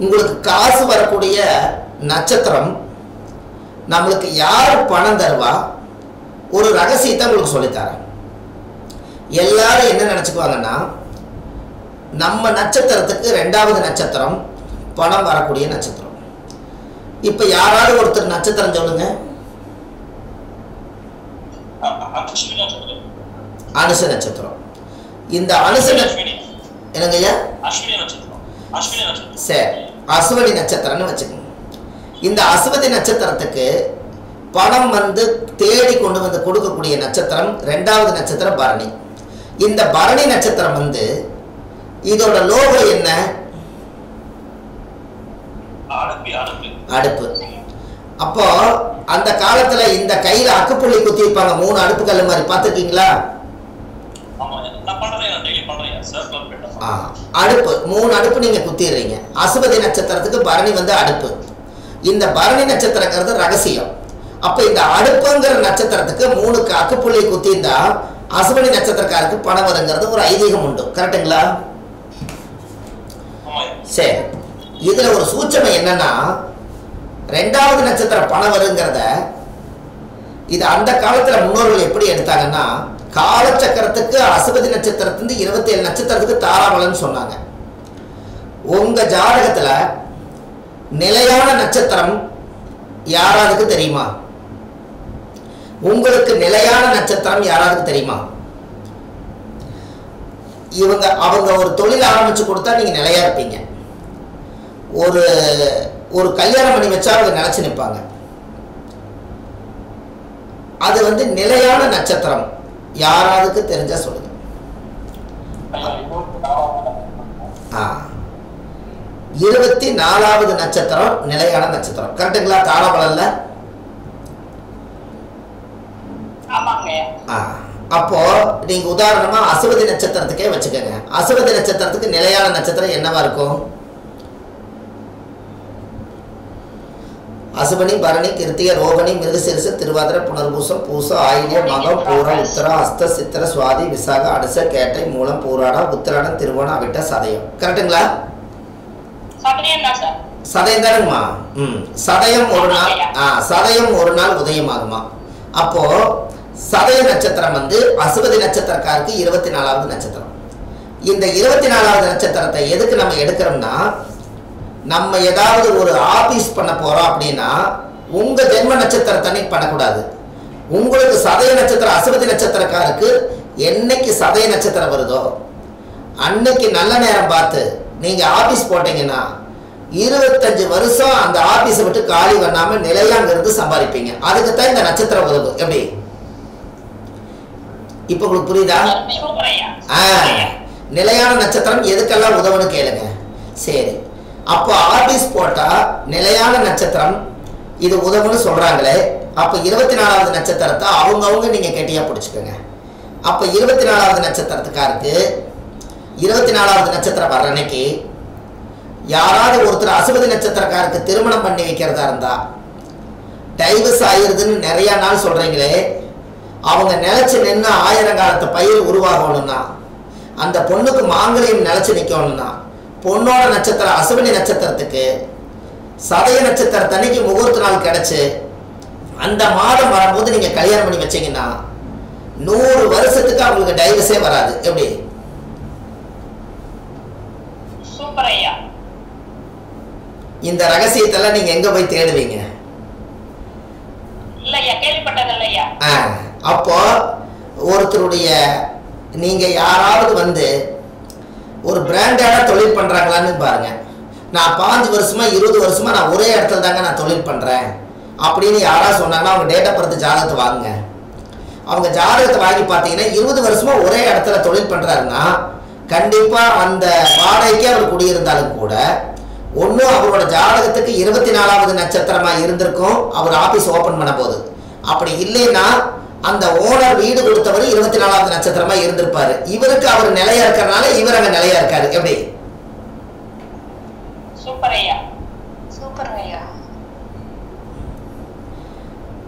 உங்களுக்கு காசு வரக்கூடிய நட்சத்திரம், நம்மளுக்கு யார் பணம் தருவா, ஒரு ரகசியத்தை உங்களுக்கு சொல்லித்தரேன். எல்லாரும் என்ன நினச்சிக்குவாங்கன்னா, நம்ம நட்சத்திரத்துக்கு 2வது நட்சத்திரம் பணம் வரக்கூடிய நட்சத்திரம். இப்போ யாராவது ஒருத்தர் நட்சத்திரம் சொல்லுங்க. அனுச நட்சத்திரம். இந்த அனுச என்னங்கய்யா? சரி, அஸ்வினி நட்சத்திரம்னு வச்சுக்கோங்க. இந்த அஸ்வதி நட்சத்திரத்துக்கு பணம் வந்து தேடி கொண்டு வந்து கொடுக்கக்கூடிய நட்சத்திரம் 2வது நட்சத்திரம் பரணி. இந்த பரணி நட்சத்திரம் வந்து இதோட லோகோ என்ன? அடுப்பு. அப்போ அந்த காலத்துல இந்த கையில அக்குப்புள்ளி குத்தி வைப்பாங்க, 3 அடுப்பு கல்லு மாதிரி, பார்த்துருக்கீங்களா? அடுப்பு 3 அடுப்பு நீங்க குத்திடுறீங்க. அசுபதி நட்சத்திரத்துக்கு பரணி வந்து அடுப்பு. இந்த பரணி நட்சத்திரங்கிறது ரகசியம். அப்ப இந்த அடுப்புங்கிற நட்சத்திரத்துக்கு 3 அக்குப்புள்ளி குத்திருந்தா அசுபதி நட்சத்திரக்காருக்கு பணம் வருங்கிறது ஒரு ஐதீகம் உண்டு. கரெக்டுங்களா? சரி, இதுல ஒரு சூட்சமை என்னன்னா, 2வது நட்சத்திரம் பணம் வருங்கிறத இது அந்த காலத்துல முன்னோர்கள் எப்படி எடுத்தாங்கன்னா, காலச்சக்கரத்துக்கு அசுபதி நட்சத்திரத்திலிருந்து 27 நட்சத்திரத்துக்கு தாராபலன் சொன்னாங்க. உங்க ஜாதகத்துல நிலையான நட்சத்திரம் யாராருக்கு தெரியுமா? உங்களுக்கு நிலையான நட்சத்திரம் யாராருக்கு தெரியுமா? அவங்க ஒரு தொழில் ஆரம்பிச்சு கொடுத்தா நீங்க நிலையா இருப்பீங்க. ஒரு கல்யாணம் பண்ணி வச்சா அவங்க நிலைச்சு நிற்பாங்க. அது வந்து நிலையான நட்சத்திரம் யாராருக்கு தெரிஞ்சா சொல்லுங்க. 24வது நட்சத்திரம் நிலையான நட்சத்திரம். கரெக்டுங்களா? தாராபலன்ல. அப்போ நீங்க உதாரணமா அசுவதி நட்சத்திரத்துக்கே வச்சுக்கோங்க. அசுவதி நட்சத்திரத்துக்கு நிலையான நட்சத்திரம் என்னவா இருக்கும்? அசுபனி, பரணி, கிருத்திகை, ரோகிணி, மிருகசீரிஷ, திருவாதிரை, புனர்பூசம், பூசம், ஆயில்யம், மகம், பூரம், உத்தரம், அஸ்த, சித்திர, சுவாதி, விசாக, அனுச, கேட்டை, மூலம், பூராடம், உத்திராடம், திருவோணம், அவிட்ட, சதயம். கரெக்டுங்களா? சதயம் தானுங்கம்மா. சதயம் ஒரு நாள், சதயம் ஒரு நாள் உதயமாகுமா? அப்போ சதய நட்சத்திரம் வந்து அசுவதி நட்சத்திரக்காருக்கு 24வது நட்சத்திரம். இந்த 24வது நட்சத்திரத்தை எதுக்கு நம்ம எடுக்கிறோம்னா, நம்ம ஏதாவது ஒரு ஆபீஸ் பண்ண போறோம் அப்படின்னா உங்க ஜென்ம நட்சத்திரத்தனை பண்ணக்கூடாது. உங்களுக்கு சதய நட்சத்திரம் அசுவதி நட்சத்திரக்காருக்கு என்னைக்கு சதய நட்சத்திரம் வருதோ அன்னைக்கு நல்ல நேரம் பார்த்து நீங்க ஆபீஸ் போட்டீங்கன்னா 25 வருஷம் அந்த ஆபீஸை விட்டு காலி பண்ணாம நிலையாங்கிறது சம்பாதிப்பீங்க. அதுக்கு தான் இந்த நட்சத்திரம் உதவும். எப்படி இப்ப உங்களுக்கு புரியுதா? நிலையான நட்சத்திரம் எதுக்கெல்லாம் உதவுன்னு கேளுங்க. சரி, அப்போ ஆபீஸ் போட்டா நிலையான நட்சத்திரம் இது உதவுன்னு சொல்றாங்களே, அப்ப 24வது நட்சத்திரத்தை அவங்கவுங்க நீங்க கெட்டியா பிடிச்சுக்கோங்க. அப்ப 24வது நட்சத்திரத்துக்காருக்கு 24வது நட்சத்திரம் வர்ற அன்னைக்கு யாராவது ஒருத்தர் அசுவதி நட்சத்திரக்காருக்கு திருமணம் பண்ணி வைக்கிறதா இருந்தா டைவர்ஸ் ஆயிருதுன்னு நிறைய நாள் சொல்றீங்களே, அவங்க நிலைச்சு நின்று 1000 காலத்து பயிர் உருவாகணும்னா, அந்த பொண்ணுக்கு மாங்கல்யம் நிலைச்சு நிற்கணும்னா, பொண்ணோட நட்சத்திரம் அசுவினி நட்சத்திரத்துக்கு சதய நட்சத்திரத்தன்னைக்கு முகூர்த்த நாள் கிடைச்சு அந்த மாதம் வரும்போது நீங்க கல்யாணம் பண்ணி வச்சீங்கன்னா 100 வருஷத்துக்கு அவங்களுக்கு டைவர்ஸே வராது. எப்படி? இந்த ரகசியத்தெல்லாம் நீங்க எங்க போய் தேடுவீங்க? அப்போ ஒருத்தருடைய நீங்க யாராவது வந்து ஒரு பிராண்டான தொழில் பண்றாங்களான்னு பாருங்க. நான் 5 வருஷமா 20 வருஷமா நான் ஒரே இடத்துல தாங்க நான் தொழில் பண்றேன் அப்படின்னு யாராவது சொன்னாங்கன்னா அவங்க டேட் ஆஃப் பர்த் ஜாதகத்தை வாங்குங்க. அவங்க ஜாதகத்தை வாங்கி பார்த்தீங்கன்னா 20 வருஷமா ஒரே இடத்துல தொழில் பண்றாருன்னா கண்டிப்பா அந்த வாடகைக்கே அவர் குடியிருந்தாலும் கூட ஒன்று அவரோட ஜாதகத்துக்கு 24வது நட்சத்திரமா இருந்திருக்கும் அவர் ஆபீஸ் ஓபன் பண்ண போது. அப்படி இல்லைன்னா அந்த ஓனர் வீடு கொடுத்தவர் 24வது நட்சத்திரமா இருந்திருப்பாரு. இவருக்கு அவர் நிலையா இருக்கிறனால இவர் அங்க நிலையா இருக்காரு. எப்படி?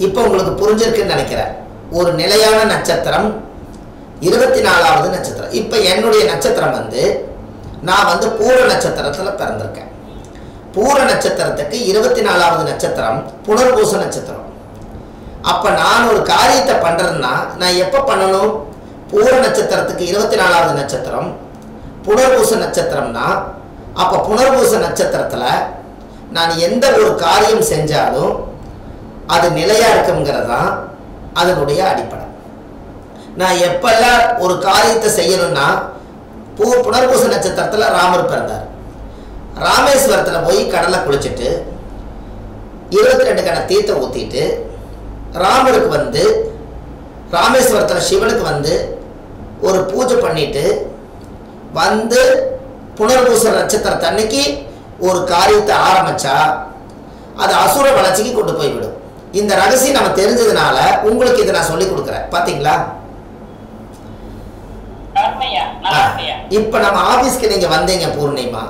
இப்ப உங்களுக்கு புரிஞ்சிருக்குன்னு நினைக்கிறேன். ஒரு நிலையான நட்சத்திரம் 24வது நட்சத்திரம். இப்ப என்னுடைய நட்சத்திரம் வந்து நான் வந்து பூர நட்சத்திரத்துல பிறந்திருக்கேன். பூர நட்சத்திரத்துக்கு 24வது நட்சத்திரம் புனர்பூச நட்சத்திரம். அப்ப நான் ஒரு காரியத்தை பண்றேன்னா நான் எப்ப பண்ணணும்? பூர நட்சத்திரத்துக்கு 24வது நட்சத்திரம் புனர்பூச நட்சத்திரம்னா அப்ப புனர்பூச நட்சத்திரத்துல நான் எந்த ஒரு காரியம் செஞ்சாலும் அது நிலையா இருக்குங்கிறது தான் அதனுடைய அடிப்படை. நான் எப்பெல்லாம் ஒரு காரியத்தை செய்யணும்னா புனர்பூச நட்சத்திரத்துல ராமர் பிறந்தார். ராமேஸ்வரத்துல போய் கடலை குளிச்சுட்டு 22 கண தீர்த்தம் ஊத்திட்டு ராமருக்கு வந்து ராமேஸ்வரத்துல சிவனுக்கு வந்து ஒரு பூஜை பண்ணிட்டு வந்து புனர்பூச நட்சத்திரத்தன்னைக்கு ஒரு காரியத்தை ஆரம்பிச்சா அது அசுர வளர்ச்சிக்கு கொண்டு போய்விடும். இந்த ரகசியம் நம்ம தெரிஞ்சதுனால உங்களுக்கு இதை நான் சொல்லி கொடுக்குறேன். பாத்தீங்களா? இப்ப நம்ம ஆபீஸ்க்கு நீங்க வந்தீங்க பூர்ணிமா,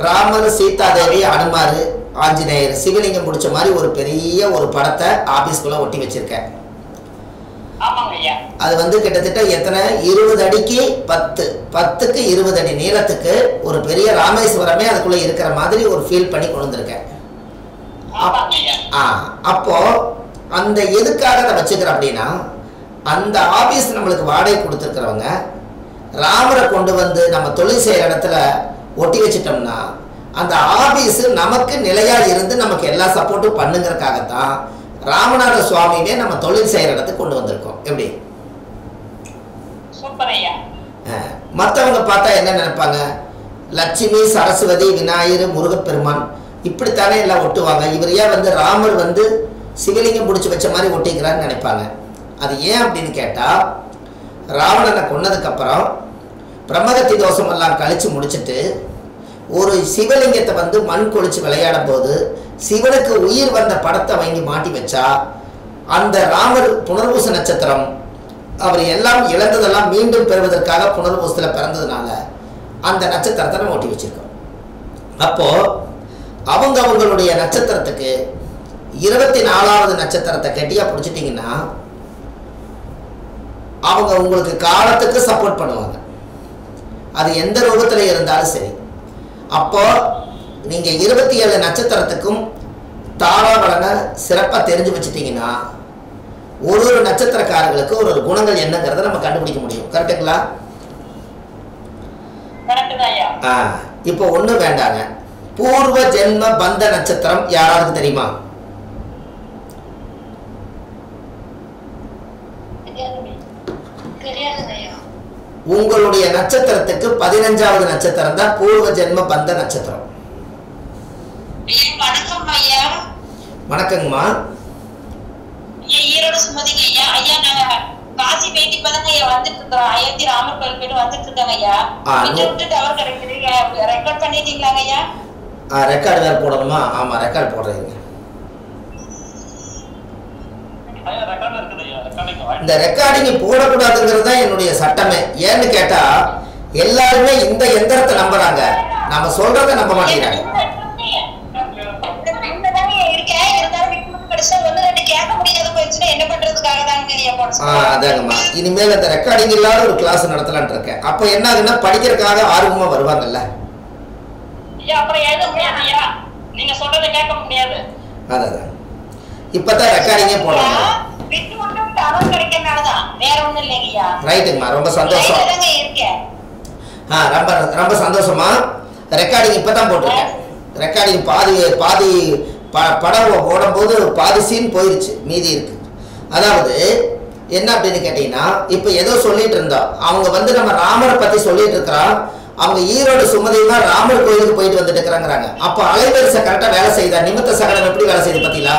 ராமர், சீதா தேவி, அனுமார், ஆஞ்சநேயர், சிவலிங்கம் முடிச்ச மாதிரி ஒரு பெரிய ஒரு படத்தை ஆபீஸ்க்குள்ள ஒட்டி வச்சிருக்கேன். அது வந்து கிட்டத்தட்ட எத்தனை 20 அடிக்கு 10க்கு 20 அடி நீளத்துக்கு ஒரு பெரிய ராமேஸ்வரமே அதுக்குள்ள இருக்கிற மாதிரி ஒரு ஃபீல் பண்ணி கொண்டு வந்திருக்கேன். அப்போ அந்த எதுக்காக அதை வச்சுக்கிறோம் அப்படின்னா, அந்த ஆபீஸ் நம்மளுக்கு வாடகை கொடுத்துருக்கிறவங்க ராமரை கொண்டு வந்து நம்ம தொழில் செய்யற இடத்துல ஒட்டி வச்சிட்டோம்னா அந்த ஆபீஸ் நமக்கு நிலையா இருந்து நமக்கு எல்லா சப்போர்ட்டும் பண்ணுங்கிறதுக்காகத்தான் ராமநாத சுவாமியே நம்ம தொழில் செய்யற இடத்துக்கு கொண்டு வந்திருக்கோம். எப்படி? மற்றவங்க பார்த்தா என்ன நினைப்பாங்க? லட்சுமி, சரஸ்வதி, விநாயகர், முருகப்பெருமான் இப்படித்தானே எல்லாம் ஒட்டுவாங்க. இவர் ஏன் வந்து ராமர் வந்து சிவலிங்கம் பிடிச்சி வச்ச மாதிரி ஒட்டிக்கிறான்னு நினைப்பாங்க. அது ஏன் அப்படின்னு கேட்டா, ராவணனை கொன்னதுக்கு அப்புறம் பிரம்மகத்தி தோஷம் எல்லாம் கழிச்சு முடிச்சுட்டு ஒரு சிவலிங்கத்தை வந்து மண் கொளிச்சு விளையாடும் போது சிவனுக்கு உயிர் வந்த படத்தை வாங்கி மாட்டி வச்சா அந்த ராமர் புனர்பூச நட்சத்திரம் அவர் எல்லாம் இழந்ததெல்லாம் மீண்டும் பெறுவதற்காக புனர்பூசத்துல பிறந்ததுனால அந்த நட்சத்திரத்தை நம்ம ஒட்டி வச்சிருக்கோம். அப்போ அவங்களுடைய நட்சத்திரத்துக்கு 24வது நட்சத்திரத்தை கெட்டியா பிடிச்சிட்டிங்கன்னா அவங்க உங்களுக்கு காலத்துக்கு சப்போர்ட் பண்ணுவாங்க. அது எந்த ரூபத்துல இருந்தாலும் சரி. அப்போ நீங்க 27 நட்சத்திரத்துக்கும் தாராபலனை சிறப்பா தெரிஞ்சு வச்சுட்டீங்கன்னா ஒரு நட்சத்திரக்காரர்களுக்கு ஒரு குணங்கள் என்னங்கிறத நம்ம கண்டுபிடிக்க முடியும். கரெக்டுங்களா? இப்போ ஒண்ணு வேண்டாங்க, பூர்வ ஜென்ம பந்த நட்சத்திரம் யாராவது தெரியுமா? உங்களுடைய நட்சத்திரத்துக்கு 15வது நட்சத்திரம் தான் பூர்வ ஜென்ம பந்த நட்சத்திரம். வணக்கங்கம்மா. ஈரோடு சுமதிங்க ஐயா. ஐயா நாங்க காசி பேட்டி பதங்க ஐயா வந்துட்டு இருக்கோம். அயோத்தி ராமர் கோயில் போயிட்டு வந்துட்டு இருக்காங்க ஐயா. விட்டு டவர் கிடைக்குதுங்க. ரெக்கார்ட் பண்ணிட்டீங்களாங்க ஐயா? ரெக்கார்ட் வேற போடணுமா? ஆமா, ரெக்கார்ட் போடுறீங்க. இந்த ரெக்கார்டிங் போடக்கூடாதுங்கிறது தான் என்னுடைய சட்டமே. ஏன்னு கேட்டா எல்லாருமே இந்த எந்திரத்தை நம்புறாங்க, நம்ம சொல்றதை நம்ப மாட்டேங்கிறாங்க. அதாங்கம்மா, இனிமேல் அந்த ரெக்கார்டிங் இல்லாத ஒரு கிளாஸ் நடத்தலான் இருக்கேன். அப்ப என்ன ஆகுன்னா படிக்கிறதுக்காக ஆர்வமா வருவாங்கல்ல. அதான் இப்பதான் ரெக்கார்டிங்கே போடுறாங்க. ரைட்டுங்கம்மா, ரொம்ப சந்தோஷம். ரொம்ப சந்தோஷமா. ரெக்கார்டிங் இப்பதான் போட்டிருக்கேன். ரெக்கார்டிங் பாதி படம் போடும்போது பாதி சீன் போயிருச்சு, மீதி இருக்கு. அதாவது என்ன அப்படின்னு கேட்டீங்கன்னா, இப்ப ஏதோ சொல்லிட்டு இருந்தோம். அவங்க வந்து நம்ம ராமரை பத்தி சொல்லிட்டு இருக்கிறோம். அவங்க ஈரோடு சுமதியுமா ராமர் கோயிலுக்கு போயிட்டு வந்துட்டு இருக்கிறாங்கிறாங்க. அப்ப அலைவரிசை கரெக்டா வேலை செய்யுதா? நிமித்த சகலம் எப்படி வேலை செய்யுது பாத்தீங்களா?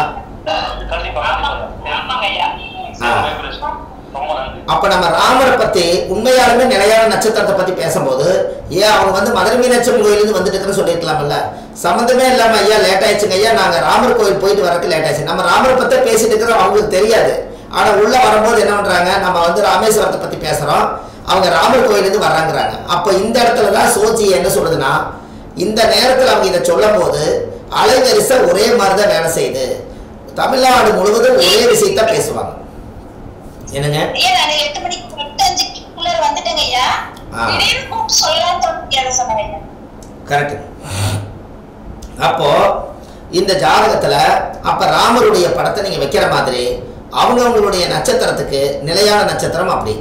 அப்ப நம்ம ராமரை பத்தி உண்மையாலுமே நிலையான நட்சத்திரத்தை பத்தி பேசும்போது ஏன் அவங்க வந்து மதுரை மீனாட்சி கோயிலுக்கு வந்துட்டு இருக்குன்னு சொல்லிருக்கலாம்ல. சம்மந்தமே இல்லாம ஐயா லேட் ஆயிடுச்சுங்க ஐயா, நாங்க ராமர் கோயில் போயிட்டு வரக்கு லேட் ஆயிடுச்சு. நம்ம ராமரை பத்தி பேசிட்டு இருக்கிறோம், அவங்களுக்கு தெரியாது. ஆனா உள்ள வரும்போது என்ன பண்றாங்க, நம்ம வந்து ராமேஸ்வரத்தை பத்தி பேசுறோம், அவங்க ராமர் கோயிலுக்கு வர்றாங்கிறாங்க. அப்ப இந்த இடத்துலதான் சோச்சி என்ன சொல்லுதுன்னா, இந்த நேரத்தில் அவங்க இதை சொல்லும் போது அலைவரிசை ஒரே மாதிரிதான் வேலை செய்யுது. தமிழ்நாடு முழுவதும் ஒரே விஷயத்த பேசுவாங்க. என்னங்க? கரெக்ட். அப்போ இந்த ஜாதகத்துல அப்ப ராமருடைய படத்தை நீங்க வைக்கிற மாதிரி அவங்களுடைய நட்சத்திரத்துக்கு நிலையான நட்சத்திரம் அப்படி.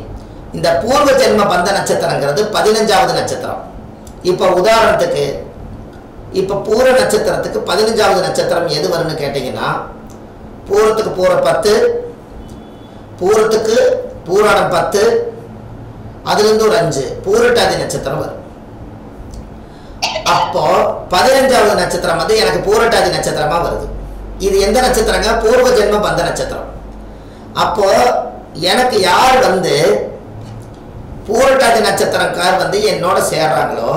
இந்த பூர்வ ஜென்ம பந்த நட்சத்திரங்கிறது 15வது நட்சத்திரம். இப்போ உதாரணத்துக்கு இப்ப பூர நட்சத்திரத்துக்கு 15வது நட்சத்திரம் எது வரும்னு கேட்டீங்கன்னா, பூரத்துக்கு பூர 10, பூரத்துக்கு பூராடம் 10, அதுல இருந்து ஒரு 5 பூரட்டாதி நட்சத்திரம் வரும். அப்போ 15வது நட்சத்திரம் வந்து எனக்கு பூரட்டாதி நட்சத்திரமா வருது. இது எந்த நட்சத்திரங்க? பூர்வ ஜென்ம பந்த நட்சத்திரம். அப்போ எனக்கு யார் வந்து பூரட்டாதி நட்சத்திரக்கார் வந்து என்னோட சேர்றாங்களோ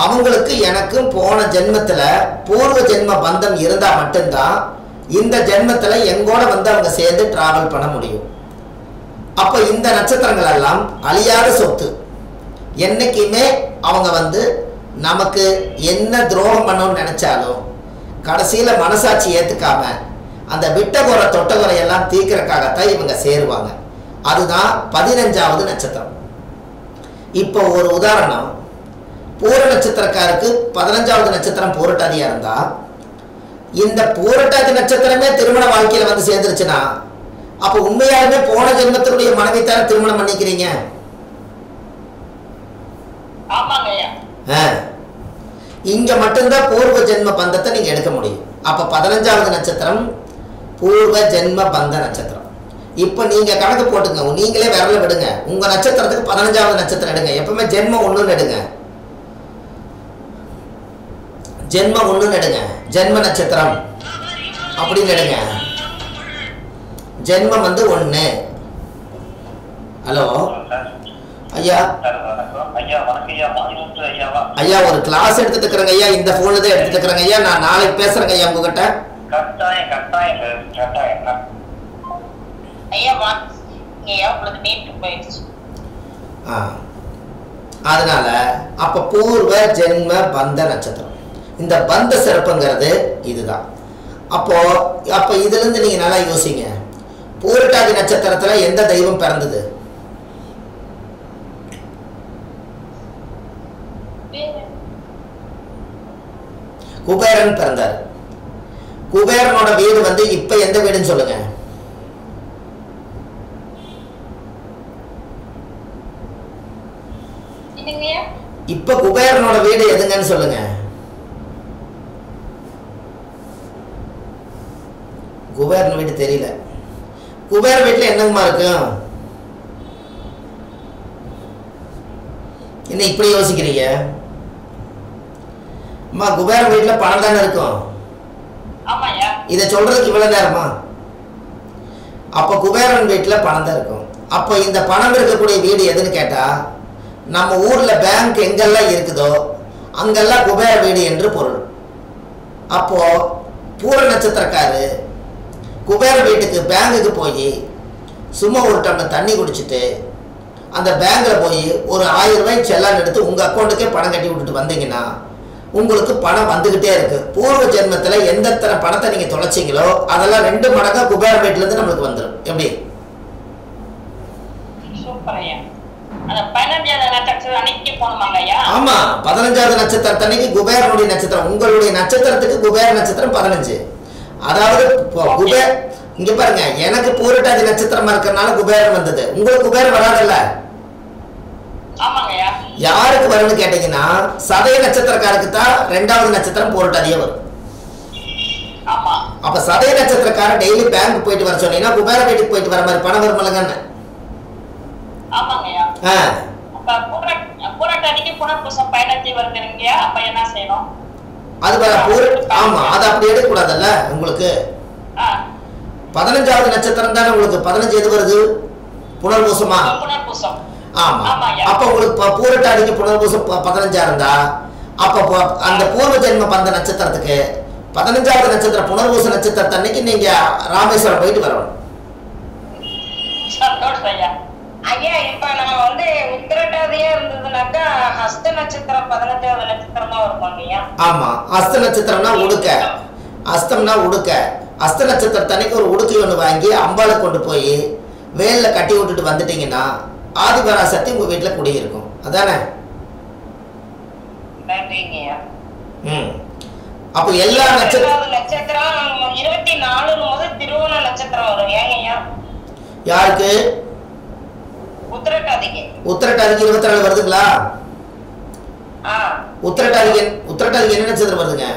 அவங்களுக்கு எனக்கும் போன ஜென்மத்துல பூர்வ ஜென்ம பந்தம் இருந்தா மட்டும்தான் இந்த ஜென்மத்துல எங்கூட வந்து அவங்க சேர்ந்து டிராவல் பண்ண முடியும். அப்போ இந்த நட்சத்திரங்கள் எல்லாம் அழியாத சொத்து. என்னைக்குமே அவங்க வந்து நமக்கு என்ன துரோகம் பண்ணணும்னு நினைச்சாலும் கடைசியில மனசாட்சி ஏத்துக்காம அந்த விட்டகுறை தொட்டகுறை எல்லாம் தீர்க்கறதுக்காகத்தான் இவங்க சேருவாங்க. அதுதான் 15வது நட்சத்திரம். இப்போ ஒரு உதாரணம், பூர நட்சத்திரக்காருக்கு 15வது நட்சத்திரம் பூரட்டாதியா இருந்தா இந்த பூரட்டாதி நட்சத்திரமே திருமண வாழ்க்கையில வந்து சேர்ந்துருச்சுன்னா அப்ப உண்மையாலுமே போன ஜென்மத்தினுடைய மனைவி தான திருமணம் பண்ணிக்கிறீங்க. இங்க மட்டும்தான் பூர்வ ஜென்ம பந்தத்தை நீங்க எடுக்க முடியும். அப்ப 15வது நட்சத்திரம் பூர்வ ஜென்ம பந்த நட்சத்திரம். இப்ப நீங்க கணக்கு போட்டுங்க, நீங்களே விரல விடுங்க. உங்க நட்சத்திரத்துக்கு 15வது நட்சத்திரம் எடுங்க. எப்பவுமே ஜென்மம் 1ன்னு எடுங்க. ஜென்மம் 1ன்னு எடுங்க. ஜென்ம நட்சத்திரம் அப்படின்னு எடுங்க. ஜென்மம் வந்து 1. ஹலோ ஐயா. ஐயா ஒரு கிளாஸ் எடுத்துட்டு இருக்கிறேங்க ஐயா. இந்த போன்ல தான் எடுத்துட்டு இருக்கிறேங்க ஐயா. நான் நாளைக்கு பேசுறேங்க ஐயா உங்ககிட்ட. அதனால அப்ப பூர்வ ஜென்ம பந்த நட்சத்திரம், இந்த பந்த சிறப்புங்கிறது இதுதான். அப்ப இதுல இருந்து நீங்க நல்லா யோசிங்க. பூரட்டாதி நட்சத்திரத்துல எந்த தெய்வம் பிறந்தது? குபேரன் பிறந்தார். குபேரனோட வீடு வந்து இப்ப எந்த வீடுன்னு சொல்லுங்க. இப்ப குபேரனோட வீடு எதுங்கன்னு சொல்லுங்க. குபேரன் வீடு தெரியல. குபேர வீட்டுல என்னங்கம்மா இருக்கும்? என்ன இப்படி யோசிக்கிறீங்க? அம்மா குபேர வீட்டுல பணம் தானே இருக்கும். இத சொல்றதுக்கு இவ்வளவு நேரமா? அப்ப குபேரன் வீட்டுல பணம் தான் இருக்கும். அப்போ இந்த பணம் இருக்கக்கூடிய வீடு எதுன்னு கேட்டா, நம்ம ஊர்ல பேங்க் எங்கெல்லாம் இருக்குதோ அங்கெல்லாம் குபேர வீடு என்று பொருள். அப்போ பூர நட்சத்திரக்காரு குபேர வீட்டுக்கு பேங்குக்கு போய் சும்மா ஒரு டம்ளர் தண்ணி குடிச்சிட்டு அந்த பேங்க்ல போய் ஒரு 1000 ரூபாய் செல்லான் எடுத்து உங்க அக்கௌண்ட்டுக்கே பணம் கட்டி விட்டுட்டு வந்தீங்கன்னா உங்களுக்கு பணம் வந்துகிட்டே இருக்கு. பூர்வ ஜென்மத்துல எந்த பணத்தை நீங்க தொலைச்சிங்களோ அதெல்லாம் 2 மடங்கா குபேர வீட்டுல இருந்து நம்மளுக்கு வந்துடும். எப்படி? ஆமா, 15வது நட்சத்திரம் அன்னைக்கு குபேரனுடைய நட்சத்திரம். உங்களுடைய நட்சத்திரத்துக்கு குபேர நட்சத்திரம் 15. அதாவது இங்க பாருங்க, எனக்கு பூரட்டாதி நட்சத்திரமா இருக்கிறதுனால குபேரன் வந்தது. உங்களுக்கு குபேரன் வராதுல்ல. யாருக்கு வரும்னு கேட்டீங்கன்னா, சதய நட்சத்திரக்காருக்கு தான் 2வது நட்சத்திரம் பூரட்டாதியே வரும். அப்ப சதய நட்சத்திரக்கார டெய்லி பேங்க் போயிட்டு வர சொன்னீங்கன்னா குபேர வீட்டுக்கு போயிட்டு வர மாதிரி பணம் வருமலங்கன்னு. அது அப்படி எடுக்க கூடாதுல்ல. உங்களுக்கு 15வது நட்சத்திரம் தானே உங்களுக்கு 15 எது வருது? புனர்பூசமா? ஆமா. அப்ப உங்களுக்கு பூரட்டாதிக்கு புனர்பூசம் 15 இருந்தா அப்ப அந்த பூர்வ ஜென்ம பந்த நட்சத்திரத்துக்கு 15வது நட்சத்திரம் புனர்பூச நட்சத்திரத்தை அன்னைக்கு நீங்க ராமேஸ்வரம் போயிட்டு வரணும். ஐயா, இப்ப நம்ம வந்து உத்திரட்டாதியா இருந்ததுனாக்கா ஹஸ்த நட்சத்திரம் 15வது நட்சத்திரமா வருவாங்க. ஆமா, ஹஸ்த நட்சத்திரம்னா உடுக்க, அஸ்தம்னா உடுக்க. அஸ்த நட்சத்திரத்தை அன்னைக்கு ஒரு உடுக்கை ஒன்று வாங்கி அம்பாளை கொண்டு போய் வேல்ல கட்டி விட்டுட்டு வந்துட்டீங்கன்னா ஆதிபராசக்தி உங்க வீட்டுல குடியிருக்கும். அதானே? அப்ப எல்லா நட்சத்திரம் 24 போது திருவோண நட்சத்திரம் வரும். ஏங்கய்யா? யாருக்கு? உத்திரட்டாதிக்கு. உத்திரட்டாதிக்கு 24 வருதுங்களா? உத்திரட்டாதிக்கு என்ன நட்சத்திரம் வருதுங்க?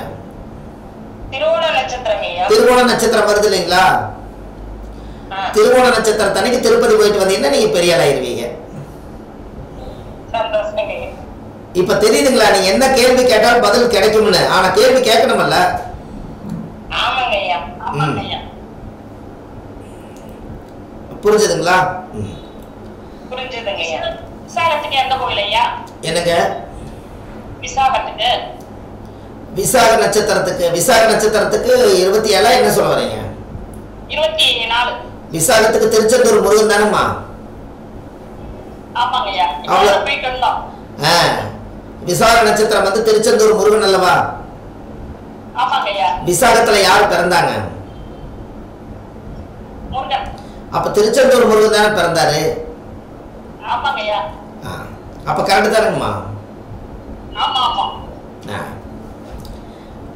திருவோண நட்சத்திரம். திருவோண நட்சத்திரம் வருது இல்லைங்களா? திருவோண நட்சத்திரம் தனிக்கு திருப்பதி போயிட்டு வந்தீங்கன்னா நீங்க பெரிய ஆளாயிருவீங்க. இப்ப தெரியுதுங்களா நீங்க என்ன கேள்வி கேட்டாலும் பதில் கிடைக்கும்னு? ஆனா கேள்வி கேட்கணும்ல. புரிஞ்சுதுங்களா? என்னங்க? விசாக நட்சத்திரத்துக்கு 27 என்ன சொல்ல வரீங்க? 24. விசாகத்துக்கு திருச்செந்தூர் முருகன் தானம்மா? விசாக நட்சத்திரம் வந்து திருச்செந்தூர் முருகன் அல்லவா? விசாகத்துல யார் பிறந்தாங்க? அப்ப திருச்செந்தூர் முருகன் தானே பிறந்தாரு. அப்ப கரெக்ட் தானேங்கம்மா?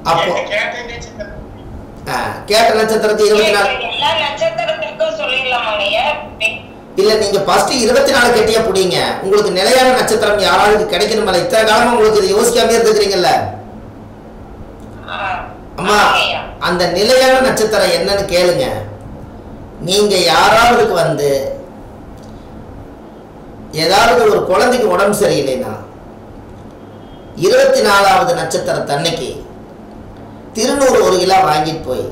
அப்போ கேட்ட நட்சத்திரத்துக்கு 24 இல்ல நீங்க ஃபர்ஸ்ட் 24 கேட்டியா புடிங்க. உங்களுக்கு நிலையான நட்சத்திரம் யாராவது கிடைக்கணுமா? இத்தனை காலமா உங்களுக்கு இது யோசிக்காம இருந்துக்கிறீங்கல்ல அம்மா. அந்த நிலையான நட்சத்திரம் என்னன்னு கேளுங்க. நீங்க யாராவதுக்கு வந்து ஏதாவது ஒரு குழந்தைக்கு உடம்பு சரியில்லைன்னா 24வது நட்சத்திரத்தன்னைக்கு திருநூறு 1 கிலோ வாங்கிட்டு போய்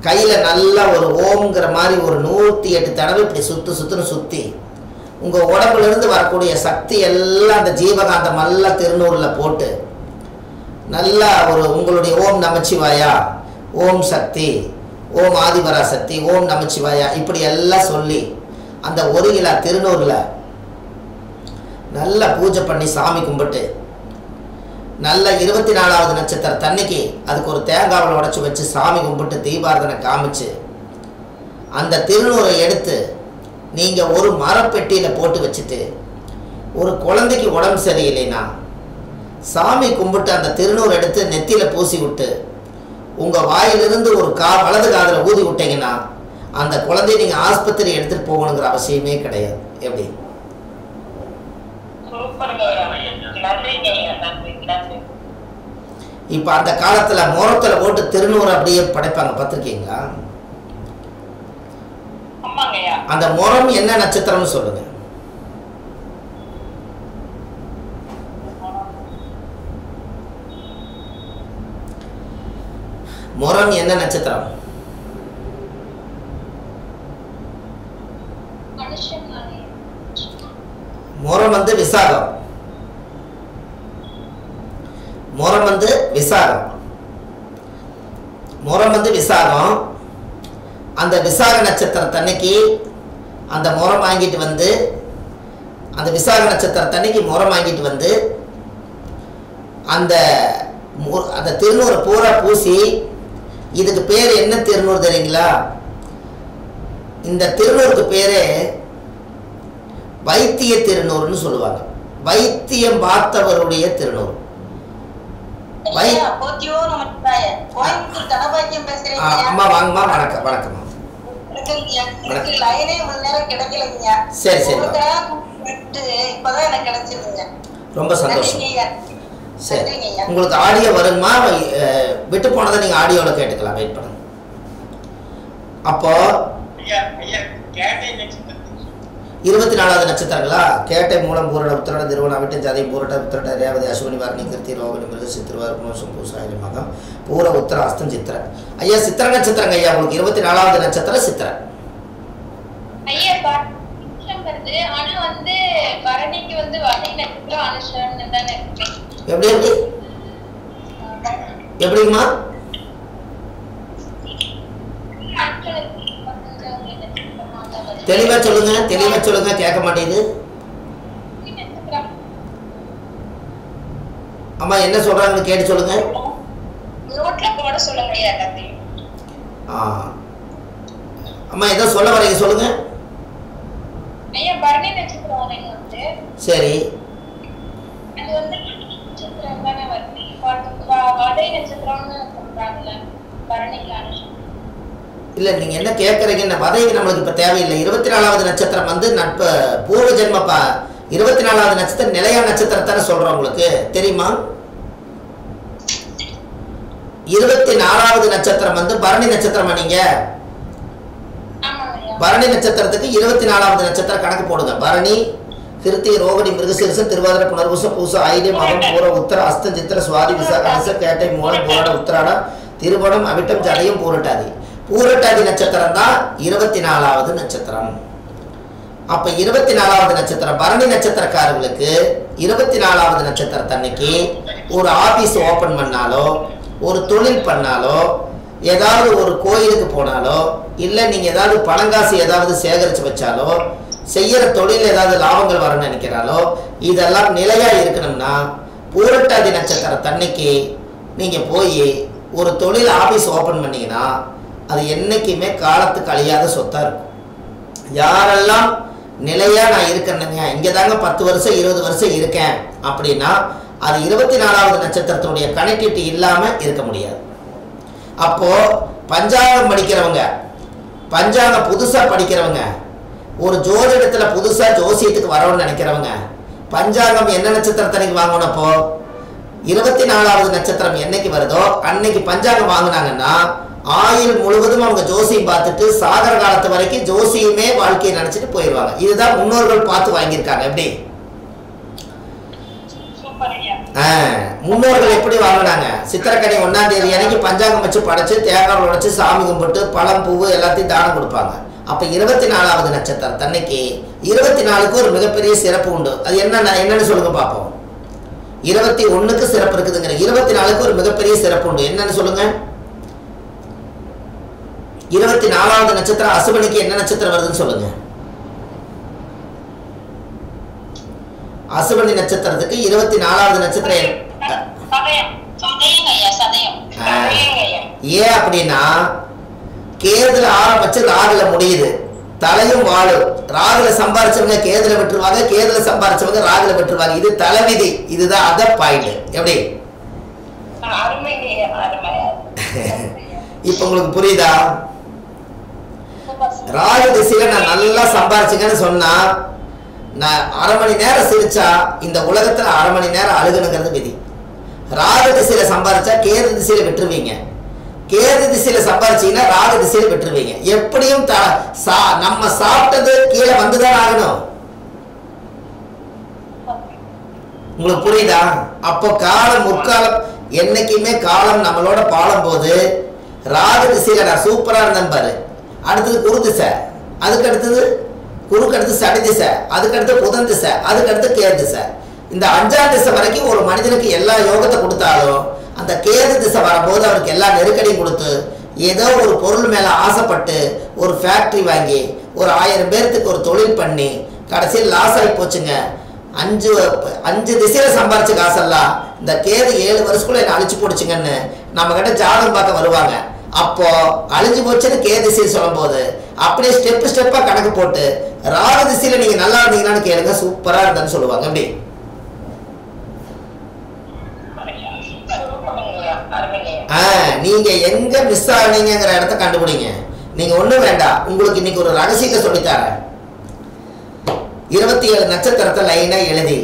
கையில நல்லா ஒரு ஓம்ங்கிற மாதிரி ஒரு 108 தடவை இப்படி சுத்துன்னு சுத்தி உங்க உடம்புல இருந்து வரக்கூடிய சக்தி எல்லாம் அந்த ஜீவகாந்தம் எல்லாம் திருநூறுல போட்டு நல்லா ஒரு உங்களுடைய ஓம் நமச்சிவாயா, ஓம் சக்தி, ஓம் ஆதிபரா சக்தி, ஓம் நமச்சிவாயா இப்படி எல்லாம் சொல்லி அந்த 1 கிலோ திருநூறுல நல்லா பூஜை பண்ணி சாமி கும்பிட்டு நல்ல 24வது நட்சத்திரம் தன்னைக்கு அதுக்கு ஒரு தேங்காவில் உடைச்சு வச்சு சாமி கும்பிட்டு தீபாரதனை காமிச்சு அந்த திருநூறை எடுத்து நீங்க ஒரு மரப்பெட்டியில போட்டு வச்சுட்டு ஒரு குழந்தைக்கு உடம்பு சரியில்லைன்னா சாமி கும்பிட்டு அந்த திருநூறு எடுத்து நெத்தியில பூசி விட்டு உங்க வாயிலிருந்து ஒரு வலது காதுல ஊதி விட்டீங்கன்னா அந்த குழந்தைய நீங்க ஆஸ்பத்திரி எடுத்துட்டு போகணுங்கிற அவசியமே கிடையாது. எப்படி? இப்ப அந்த காலத்துல முறத்துல போட்டு திருநூறு அப்படியே படைப்பாங்க, பார்த்திருக்கீங்களா? அந்த முறம் என்ன நட்சத்திரம்னு சொல்லுங்க. முறம் என்ன நட்சத்திரம்? முறம் வந்து விசாகம். முறம் வந்து விசாகம். முறம் வந்து விசாகம். அந்த விசாக நட்சத்திரத்தன்னைக்கு அந்த முறம் வாங்கிட்டு வந்து அந்த விசாக நட்சத்திரத்தன்னைக்கு முறம் வாங்கிட்டு வந்து அந்த அந்த திருநூறை பூரா பூசி இதுக்கு பேர் என்ன திருநூறு தெரியுங்களா? இந்த திருநூறுக்கு பேரு வைத்திய திருநூறுன்னு சொல்லுவாங்க. வைத்தியம் பார்த்தவருடைய திருநூறு. அம்மா வாங்கம்மா. வணக்கம். வணக்கம்மா. சரி சரி, ரொம்ப சந்தோஷம். சரி, உங்களுக்கு ஆடியோ வருமா? விட்டு போனதை நீங்க ஆடியோல கேட்டுக்கலாம். வெயிட் பண்ணுங்க. அப்போ 24வது நட்சத்திரங்களா? கேட்டை, மூலம், பூரட, உத்திரட, திருவோணம், அவிட்டம், சதய, பூரட, உத்திரட, ரேவதி, அஸ்வினி, வாரணி, கிருத்தி, ரோகிணி, மிருக, சித்திரவார், புனர்வசம், பூசாயினி, மகம், பூர, உத்திர, அஸ்தம், சித்திரை. ஐயா சித்திர நட்சத்திரங்க. ஐயா உங்களுக்கு 24வது நட்சத்திரம் சித்திரை. எப்படி எப்படி எப்படிங்கம்மா? தெளிவா சொல்லுங்க, தெளிவா சொல்லுங்க, கேட்க மாட்டேங்குது. அம்மா என்ன சொல்றாங்கன்னு கேட்டு சொல்லுங்க. அம்மா ஏதோ சொல்ல வரீங்க, சொல்லுங்க. சரி, நட்சத்திரம்னு சொல்றாங்கல்ல பரணிக்கு அனுஷம். இல்ல நீங்க என்ன கேக்குறீங்க? பதவி நம்மளுக்கு இப்ப தேவையில்லை. 24வது நட்சத்திரம் வந்து நட்பு பூர்வ ஜென்ம 24வது நட்சத்திரம் நிலையான நட்சத்திரத்தான சொல்றோம். உங்களுக்கு தெரியுமா? 24வது நட்சத்திரம் வந்து பரணி நட்சத்திரமா? நீங்க பரணி நட்சத்திரத்துக்கு 24வது நட்சத்திரம் கணக்கு போடுங்க. பரணி, கிருத்தி, ரோகிணி, மிருகசீரிஷம், திருவாதிரை, புனர்பூசம், பூசம், ஐடியம், மகம், பூர, உத்தர, அஸ்தம், சித்திர, சுவாதி, விசாக, கேட்டை, மூலம், போராட, உத்திராடம், திருவோணம், அவிட்டம், ஜதயம், பூரட்டாதி. பூரட்டாதி நட்சத்திரம் தான் 24வது நட்சத்திரம். அப்ப 24வது நட்சத்திரம் பரணி நட்சத்திரக்காரர்களுக்கு 24வது நட்சத்திரத்தன்னைக்கு ஒரு ஆபீஸ் ஓபன் பண்ணாலோ, ஒரு தொழில் பண்ணாலோ, ஏதாவது ஒரு கோயிலுக்கு போனாலோ, இல்லை நீங்கள் ஏதாவது பணங்காசு ஏதாவது சேகரித்து வச்சாலோ, செய்கிற தொழில் ஏதாவது லாபங்கள் வரணும்னு நினைக்கிறாலோ, இதெல்லாம் நிலையாக இருக்கணும்னா பூரட்டாதி நட்சத்திரத்தன்னைக்கு நீங்கள் போய் ஒரு தொழில் ஆஃபீஸ் ஓப்பன் பண்ணிங்கன்னா அது என்றைக்குமே காலத்துக்கு அழியாத சொத்தாக இருக்கும். யாரெல்லாம் நிலையாக நான் இருக்கேன்னுங்க, இங்கே தாங்க 10 வருஷம் 20 வருஷம் இருக்கேன் அப்படின்னா அது 24வது நட்சத்திரத்தினுடைய கனெக்டிவிட்டி இல்லாமல் இருக்க முடியாது. அப்போ பஞ்சாங்கம் படிக்கிறவங்க, பஞ்சாங்கம் புதுசா படிக்கிறவங்க, ஒரு ஜோதிடத்துல புதுசா ஜோசியத்துக்கு வரணும்னு நினைக்கிறவங்க பஞ்சாங்கம் என்ன நட்சத்திரத்தன்னைக்கு வாங்கணும்? அப்போ 24வது நட்சத்திரம் என்னைக்கு வருதோ அன்னைக்கு பஞ்சாங்கம் வாங்கினாங்கன்னா ஆயுள் முழுவதும் அவங்க ஜோசியம் பார்த்துட்டு சாகர காலத்து வரைக்கும் ஜோசியமே வாழ்க்கையை நினைச்சிட்டு போயிடுவாங்க. இதுதான் முன்னோர்கள் பார்த்து வாங்கியிருக்காங்க. எப்படி முன்னோர்கள் எப்படி வாங்கினாங்க? சித்திரக்கனி 1ஆம் தேதி அன்னைக்கு பஞ்சாங்கம் வச்சு படைச்சு தேங்காய் உடைச்சு சாமி கும்பிட்டு பழம் பூவு எல்லாத்தையும் தானம் கொடுப்பாங்க. அப்ப 24வது நட்சத்திரம் தன்னைக்கு 24க்கு ஒரு மிகப்பெரிய சிறப்பு உண்டு. அது என்னன்னு சொல்லுங்க பார்ப்போம். 21க்கு சிறப்பு இருக்குதுங்கிற, 24க்கு ஒரு மிகப்பெரிய சிறப்பு உண்டு. என்னன்னு சொல்லுங்க. 24வது நட்சத்திரம் அசுபனிக்கு என்ன நட்சத்திரம் வருதுன்னு சொல்லுங்க. அசுபனி நட்சத்திரத்துக்கு 24வது நட்சத்திரம் ஏன் அப்படின்னா கேதுல ஆரம்பிச்சு ராகுல முடியுது. தலையும் வாழும். ராகுல சம்பாரிச்சவங்க கேதுல விட்டுருவாங்க, கேதுல சம்பாரிச்சவங்க ராகுல விட்டுருவாங்க. இது தலைவிதி. இதுதான் அத பாயிண்ட். எப்படி இப்ப உங்களுக்கு புரியுதா? ராகு திசையில நான் நல்லா சம்பாரிச்சுங்கன்னு சொன்னா நான் 1/2 மணி நேரம் சிரிச்சா இந்த உலகத்துல 1/2 மணி நேரம் அழுகணுங்கிறது விதி. ராகு திசையில சம்பாரிச்சா கேது திசையில விட்டுருவீங்க, கேது திசையில சம்பாரிச்சீங்கன்னா ராகு திசையில விட்டுருவீங்க. எப்படியும் நம்ம சாப்பிட்டது கீழே வந்துதான் ஆகணும். உங்களுக்கு புரியுதா? அப்போ காலம் முற்காலம் என்னைக்குமே காலம் நம்மளோட பாலும் போது ராகு திசையில நான் சூப்பரா இருந்தேன் பாரு. அடுத்தது குரு திசை, அதுக்கு அடுத்தது குருக்கு அடுத்து சனி திசை, அதுக்கு அடுத்து புதன் திசை, அதுக்கு அடுத்து கேது திசை. இந்த 5ஆம் திசை வரைக்கும் ஒரு மனிதனுக்கு எல்லா யோகத்தை கொடுத்தாலும் அந்த கேது திசை வரும்போது அவருக்கு எல்லா நெருக்கடியும் கொடுத்து ஏதோ ஒரு பொருள் மேல ஆசைப்பட்டு ஒரு ஃபேக்டரி வாங்கி ஒரு 1000 பேர்த்துக்கு ஒரு தொழில் பண்ணி கடைசியில் லாஸ் ஆகி போச்சுங்க. 5 திசையில சம்பாரிச்ச காசெல்லாம் இந்த கேது 7 வருஷத்துக்குள்ள என்ன அழிச்சு போடுச்சுங்கன்னு நம்ம கிட்ட ஜாதகம் பார்க்க வருவாங்க. அப்போ அழிஞ்சு போச்சுன்னு கே திசையை சொல்லும் போது அப்படியே ஸ்டெப்பா கணக்கு போட்டு ராகு திசையில நீங்க நல்லா இருந்தீங்கன்னு கேளுங்க, சூப்பரா இருந்தேன்னு சொல்லுவாங்க. எப்படி நீங்க எங்க மிஸ் ஆனீங்கிற இடத்த கண்டுபிடிங்க. நீங்க ஒண்ணும் வேண்டாம், உங்களுக்கு இன்னைக்கு ஒரு ரகசியத்தை சொல்லித்தரேன். 27 நட்சத்திரத்தை லைனா எழுதி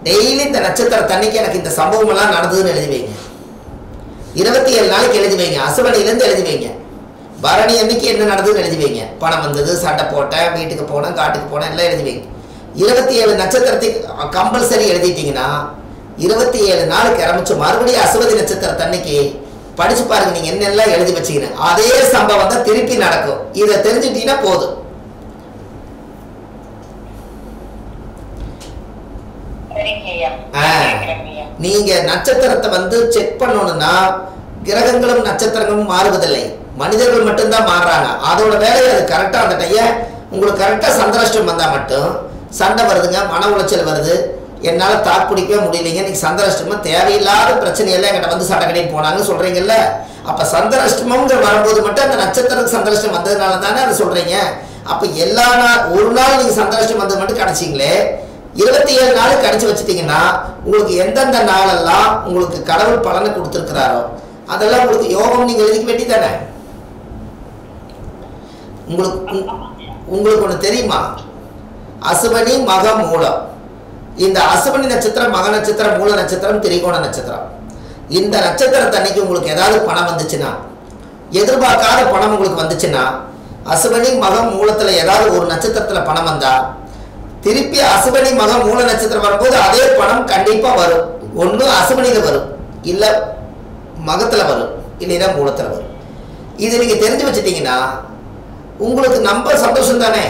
டெய்லி இந்த நட்சத்திரத்தன்னைக்கு எனக்கு இந்த சம்பவம் எல்லாம் நடந்ததுன்னு எழுதி வைங்க. 27 நாளைக்கு எழுதி வைங்க. அசுவனிலேருந்து எழுதி வைங்க. பரணி அன்னைக்கு என்ன நடந்ததுன்னு எழுதி வைங்க. பணம் வந்தது, சண்டை போட்டேன், வீட்டுக்கு போனேன், காட்டுக்கு போனேன், எல்லாம் எழுதி வைங்க. 27 நட்சத்திரத்துக்கு கம்பல்சரி எழுதிட்டீங்கன்னா 27 நாளுக்கு ஆரம்பிச்சு மறுபடியும் அசுவதி நட்சத்திரத்தன்னைக்கு படிச்சு பாருங்க. நீங்க என்னெல்லாம் எழுதி வச்சீங்கன்னு அதே சம்பவம் தான் திருப்பி நடக்கும். இதை தெரிஞ்சுட்டீங்கன்னா போதும். நீங்க நட்சத்திரத்தை செக் பண்ணணும்னா கிரகங்களும் நட்சத்திரங்களும் மாறுவதில்லை, மனிதர்கள் மட்டும்தான் மாறுறாங்க. அதோட வேலையை அது கரெக்டா அந்த டைய உங்களுக்கு கரெக்டா சந்திராஷ்டம் வந்தா மட்டும் சண்டை வருதுங்க, மன உளைச்சல் வருது, என்னால தாக்குப்பிடிக்கவே முடியலைங்க, நீங்க சந்திராஷ்டமம் தேவையில்லாத பிரச்சனையெல்லாம் என்கிட்ட வந்து சண்டை கட்டி போனாங்கன்னு சொல்றீங்கல்ல. அப்ப சந்திராஷ்டமங்கிற வரும்போது மட்டும் அந்த நட்சத்திரத்துக்கு சந்திராஷ்டம் வந்ததுனால தானே அதை சொல்றீங்க. அப்ப எல்லா நாள் ஒரு நாள் நீங்க சந்திராஷ்டம் வந்தது மட்டும் கிடைச்சிங்களே, 27 நாள் கணிச்சு வச்சுட்டீங்கன்னா உங்களுக்கு எந்தெந்த நாளெல்லாம் உங்களுக்கு கடவுள் பலனை கொடுத்துருக்கிறாரோ அதெல்லாம் உங்களுக்கு யோகம் நீங்க எழுதிக்க வேண்டியதானே. உங்களுக்கு ஒண்ணு தெரியுமா? அசுபனி மக மூலம். இந்த அசுபனி நட்சத்திரம், மக நட்சத்திரம், மூல நட்சத்திரம், திரிகோண நட்சத்திரம். இந்த நட்சத்திரத்தன்னைக்கு உங்களுக்கு ஏதாவது பணம் வந்துச்சுன்னா, எதிர்பார்க்காத பணம் உங்களுக்கு வந்துச்சுன்னா, அசுபனி மகம் மூலத்துல ஏதாவது ஒரு நட்சத்திரத்துல பணம் வந்தா திருப்பி அசுபனி மகம் மூல நட்சத்திரம் வரும்போது அதே பணம் கண்டிப்பா வரும். ஒண்ணு அசுபனியில வரும், இல்ல மகத்துல வரும், இல்லைன்னா மூலத்துல வரும். இது நீங்க தெரிஞ்சு வச்சுட்டீங்கன்னா உங்களுக்கு நம்ப சந்தோஷம் தானே.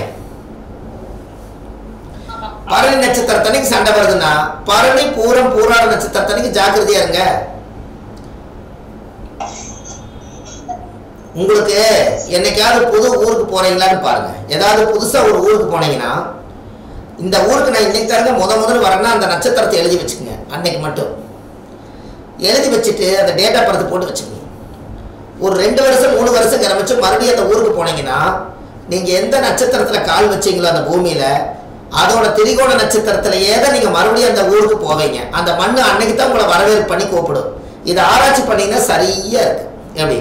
பரணி நட்சத்திரத்தன்னைக்கு சண்டை வருதுன்னா பரணி பூரம் பூராட நட்சத்திரத்தன்னைக்கு ஜாக்கிரதையா இருங்க. உங்களுக்கு என்னைக்காவது புது ஊருக்கு போறீங்களான்னு பாருங்க. ஏதாவது புதுசா ஒரு ஊருக்கு போனீங்கன்னா, இந்த ஊருக்கு நான் இன்னைக்கு தரங்க முதல்ல வரேன்னா அந்த நட்சத்திரத்தை எழுதி வச்சுக்கோங்க. அன்னைக்கு மட்டும் எழுதி வச்சுட்டு அந்த டேட்டா படத்தை போட்டு வச்சுக்கோங்க. ஒரு 2 வருஷம் 3 வருஷம் கிளம்பிச்சு மறுபடியும் அந்த ஊருக்கு போனீங்கன்னா, நீங்க எந்த நட்சத்திரத்துல கால் வச்சீங்களோ அந்த பூமியில அதோட திரிகோண நட்சத்திரத்திலேயே தான் நீங்க மறுபடியும் அந்த ஊருக்கு போவீங்க. அந்த மண்ணு அன்னைக்கு தான் உங்களை வரவேற்பு பண்ணி கூப்பிடும். இதை ஆராய்ச்சி பண்ணீங்கன்னா சரியா இருக்கு. எப்படி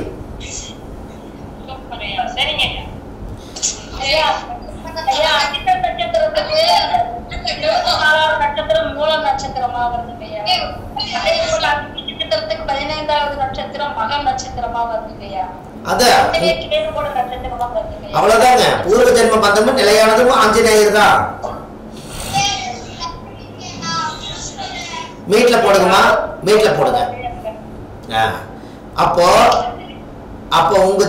நட்சத்திரம் மூல நட்சத்திரமா வருது, 15வது நட்சத்திரம் மகம் நட்சத்திரமா வருது. அவ்வளவுதாங்க. பூர்வ ஜென்ம பந்தமும் நிலையானதும் ஆஞ்சநேயர் தான். மீட்ல போடுங்கம்மா, மீட்ல போடுங்க. அப்போ அப்போ உங்க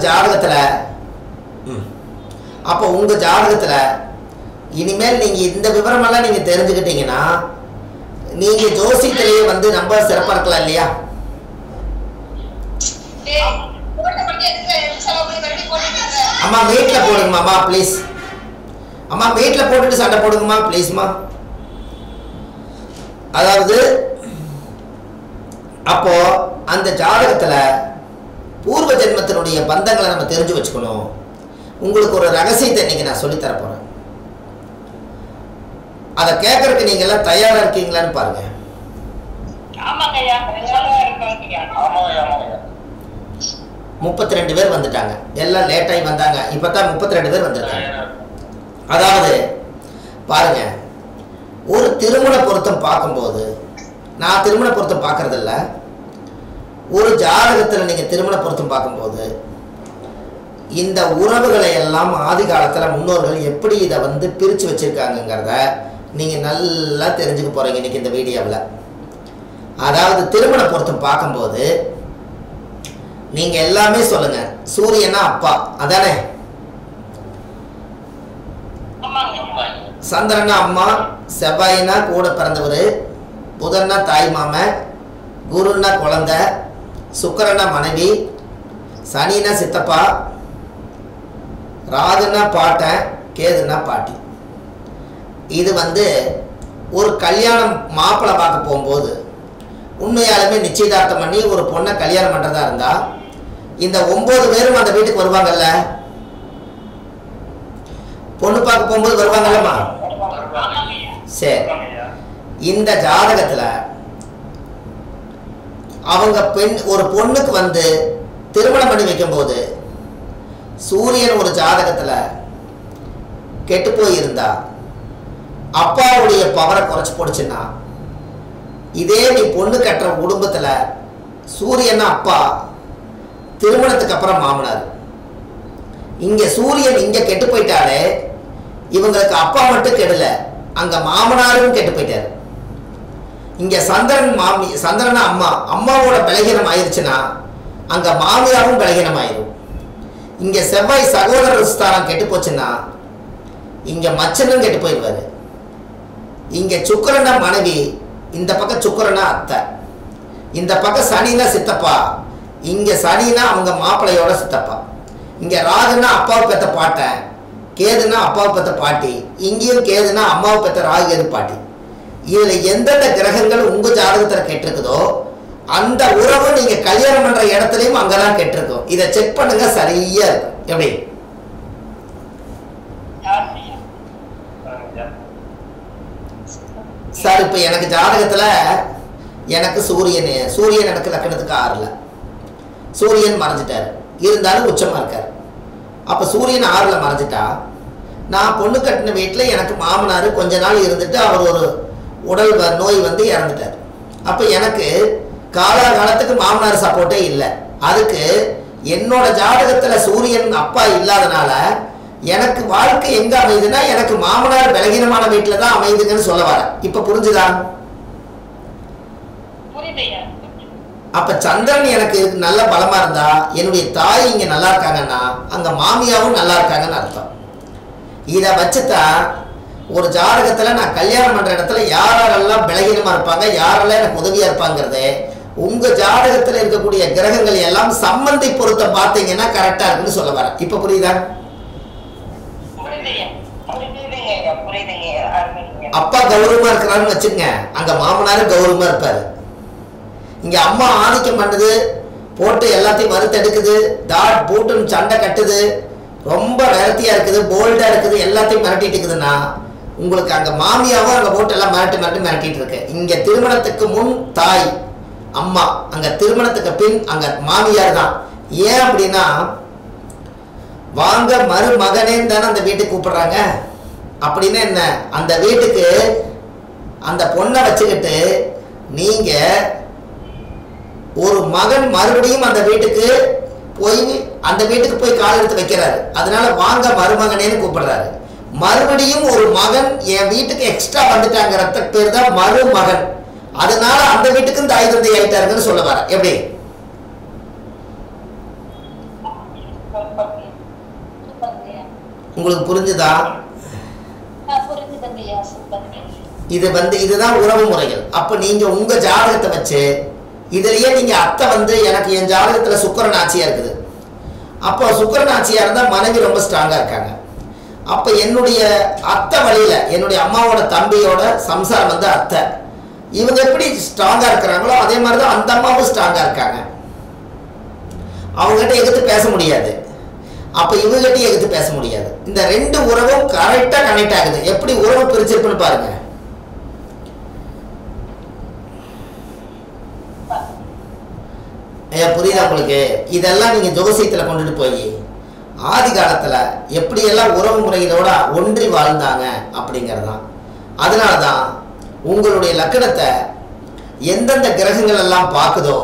ஜாதகத்துல இனிமேல் நீங்க இந்த விவரமெல்லாம் நீங்க தெரிஞ்சுக்கிட்டீங்கன்னா நீங்க ஜோசியத்திலேயே வந்து ரொம்ப சிறப்பா இருக்கலாம் இல்லையா? அம்மா மீட்ல போடுங்கம்மா, அம்மா ப்ளீஸ். அம்மா மீட்ல போட்டுட்டு சண்டை போடுங்கம்மா ப்ளீஸ்மா. அதாவது அப்போ அந்த ஜாதகத்துல பூர்வ ஜென்மத்தினுடைய பந்தங்களை நம்ம தெரிஞ்சு வச்சுக்கணும். உங்களுக்கு ஒரு ரகசியத்தை இன்னைக்கு நான் சொல்லித்தர போறேன். அதை கேட்கறதுக்கு நீங்க எல்லாம் தயாரா இருக்கீங்களான்னு பாருங்க. 32 பேர் வந்துட்டாங்க. எல்லாம் லேட் ஆகி வந்தாங்க. இப்பதான் 32 பேர் வந்திருக்காங்க. அதாவது பாருங்க, ஒரு திருமண பொருத்தம் பார்க்கும்போது, நான் திருமண பொருத்தம் பார்க்கறது இல்ல, ஒரு ஜாதகத்தில் நீங்க திருமண பொருத்தம் பார்க்கும்போது இந்த உறவுகளை எல்லாம் ஆதி காலத்துல முன்னோர்கள் எப்படி இதை வந்து பிரிச்சு வச்சிருக்காங்கிறத நீங்க நல்லா தெரிஞ்சுக்க போறீங்க இன்னைக்கு இந்த வீடியோவில். அதாவது திருமண பொருத்தம் பார்க்கும்போது நீங்க எல்லாமே சொல்லுங்க, சூரியனா அப்பா அதானே, சந்திரனா அம்மா, செவ்வாயினா கூட பிறந்தவர், புதன்னா தாய் மாமன், குருன்னா குழந்தை, சுக்கிரனா மனைவி, சனினா சித்தப்பா, ராகுனா பாட்டன், கேதுனா பாட்டி. இது வந்து ஒரு கல்யாணம் மாப்பிள்ளை பார்க்க போகும்போது உண்மையாலுமே நிச்சயதார்த்தம் பண்ணி ஒரு பொண்ணை கல்யாணம் பண்றதா இருந்தா இந்த 9 பேரும் அந்த வீட்டுக்கு வருவாங்கல்ல, பொண்ணு பார்க்க போகும்போது வருவாங்கல்லம்மா. சரி, இந்த ஜாதகத்துல அவங்க ஒரு பொண்ணுக்கு வந்து திருமணம் பண்ணி வைக்கும் போது சூரியன் ஒரு ஜாதகத்துல கெட்டு போயிருந்தா அப்பாவுடைய பவரை குறைச்சு போடுச்சுன்னா, இதே நீ பொண்ணு கட்டுற குடும்பத்துல சூரியன் அப்பா, திருமணத்துக்கு அப்புறம் மாமனார், இங்க சூரியன் இங்க கெட்டு போயிட்டாலே இவங்களுக்கு அப்பா மட்டும் கெடல, அங்க மாமனாரும் கெட்டு போயிட்டாரு. இங்க சந்திரன் அம்மா, அம்மாவோட பலகீனம் ஆயிடுச்சுன்னா அங்க மாமியாரும் பலகீனம் ஆயிடும். இங்க செவ்வாய் சகோதரர் ஸ்தானம் கெட்டு போச்சுன்னா இங்க மச்சனும் கெட்டு போயிடுவாரு. இங்க சுக்கிரனா மனைவி, இந்த பக்கம் சுக்கிரனா அத்தை, இந்த பக்கம் சனினா சித்தப்பா, இங்க சனினா அவங்க மாப்பிள்ளையோட சித்தப்பா, இங்க ராகுனா அப்பாவை பெற்ற பாட்டன், கேதுனா அப்பாவை பெற்ற பாட்டி, இங்கேயும் கேதுனா அம்மாவை பெற்ற ராகு கேது பாட்டி. இதுல எந்தெந்த கிரகங்கள் உங்க ஜாதகத்துல கெட்டிருக்குதோ அந்த உறவு நீங்க கல்யாணம் பண்ற இடத்துலயும் அங்கதான் கெட்டிருக்கும். இதை செக் பண்ணுங்க, சரியா இருக்கும். எப்படி சார் இப்போ எனக்கு ஜாதகத்தில் எனக்கு சூரியன் எனக்கு லக்கணத்துக்கு 6ல் சூரியன் மறைஞ்சிட்டார், இருந்தாலும் உச்சமாக இருக்கார். அப்போ சூரியன் 6ல் மறைஞ்சிட்டா நான் பொண்ணு கட்டின வீட்டில் எனக்கு மாமனார் கொஞ்ச நாள் இருந்துட்டு அவர் ஒரு உடல் நோய் வந்து இறந்துட்டார். அப்போ எனக்கு காலகாலத்துக்கு மாமனார் சப்போர்ட்டே இல்லை. அதுக்கு என்னோட ஜாதகத்தில் சூரியன் அப்பா இல்லாதனால எனக்கு வாழ்க்கை எங்க அமையுதுன்னா எனக்கு மாமனார் பலகீனமான வீட்டில் தான் அமையுதுங்கன்னு சொல்ல வர. இப்ப புரிஞ்சுதா? அப்ப சந்திரன் எனக்கு நல்ல பலமா இருந்தா என்னுடைய தாய் இங்க நல்லா இருக்காங்கன்னா அங்க மாமியாவும் நல்லா இருக்காங்கன்னு அர்த்தம். இதை வச்சுதான் ஒரு ஜாதகத்துல நான் கல்யாணம் பண்ற இடத்துல யாரெல்லாம் பலகீனமா இருப்பாங்க, யாரெல்லாம் எனக்கு உதவியா இருப்பாங்கிறது உங்க ஜாதகத்துல இருக்கக்கூடிய கிரகங்கள் எல்லாம் சம்பந்தி பொருத்தம் பார்த்தீங்கன்னா கரெக்டா இருக்குன்னு சொல்ல வர. இப்ப புரியுதா? அப்பா கௌரவமா இருக்கிறான்னு வச்சுங்க, அங்க மாமனாரு கௌரவமா இருப்பாரு. இங்க அம்மா ஆதிக்கம் பண்ணுது, போட்டு எல்லாத்தையும் மறுத்தெடுக்குது, தாட் போட்டுன்னு சண்டை கட்டுது, ரொம்ப விரத்தியா இருக்குது, போல்டா இருக்குது, எல்லாத்தையும் மிரட்டிட்டு இருக்குதுன்னா உங்களுக்கு அங்க மாமியாவும் அங்க போட்டு எல்லாம் மிரட்டிட்டு இருக்கு. இங்க திருமணத்துக்கு முன் தாய் அம்மா, அங்க திருமணத்துக்கு பின் அங்க மாமியார் தான். ஏன் அப்படின்னா வாங்க மருமகனேன்னு தானே அந்த வீட்டுக்கு கூப்பிடுறாங்க. அப்படின்னு என்ன, அந்த வீட்டுக்கு அந்த பொண்ணை வச்சுக்கிட்டு நீங்க ஒரு மகன் மறுபடியும் அந்த வீட்டுக்கு போய் கால் எடுத்து வைக்கிறாரு. அதனால வாங்க மருமகனேன்னு கூப்பிடுறாரு. மறுபடியும் ஒரு மகன் என் வீட்டுக்கு எக்ஸ்ட்ரா வந்துட்டாங்கிறத பேர் தான் மருமகன். அதனால அந்த வீட்டுக்கும் தாய் தந்தை ஆயிட்டாருன்னு சொல்ல வர. எப்படி உங்களுக்கு புரிஞ்சுதா? இதுதான் உறவு முறைகள். அப்ப நீங்க உங்க ஜாதகத்தை வச்சு இதுலயே நீங்க அத்தை வந்து எனக்கு என் ஜாதகத்துல சுக்கிரன் ஆட்சியா இருக்குது. அப்போ சுக்கிரன் ஆட்சியா இருந்தா மனைவி ரொம்ப ஸ்ட்ராங்கா இருக்காங்க. அப்ப என்னுடைய அத்தை வழியில என்னுடைய அம்மாவோட தம்பியோட சம்சாரம் வந்து அத்தை, இவங்க எப்படி ஸ்ட்ராங்கா இருக்கிறாங்களோ அதே மாதிரிதான் அந்த அம்மாவும் ஸ்ட்ராங்கா இருக்காங்க. அவங்ககிட்ட எதிர்த்து பேச முடியாது, அப்ப இவங்ககிட்ட எதிர்த்து பேச முடியாது. இந்த ரெண்டு உறவும் கரெக்டா கனெக்ட் ஆகுது. எப்படி உறவு பிரிச்சிருக்குன்னு பாருங்க. புரியுதா உங்களுக்கு? இதெல்லாம் நீங்க ஜோசியத்துல கொண்டுட்டு போய் ஆதி காலத்துல எப்படியெல்லாம் உறவு முறைகளோட ஒன்றி வாழ்ந்தாங்க அப்படிங்கறதான். அதனாலதான் உங்களுடைய லக்கணத்தை எந்தெந்த கிரகங்கள் எல்லாம் பார்க்குதோ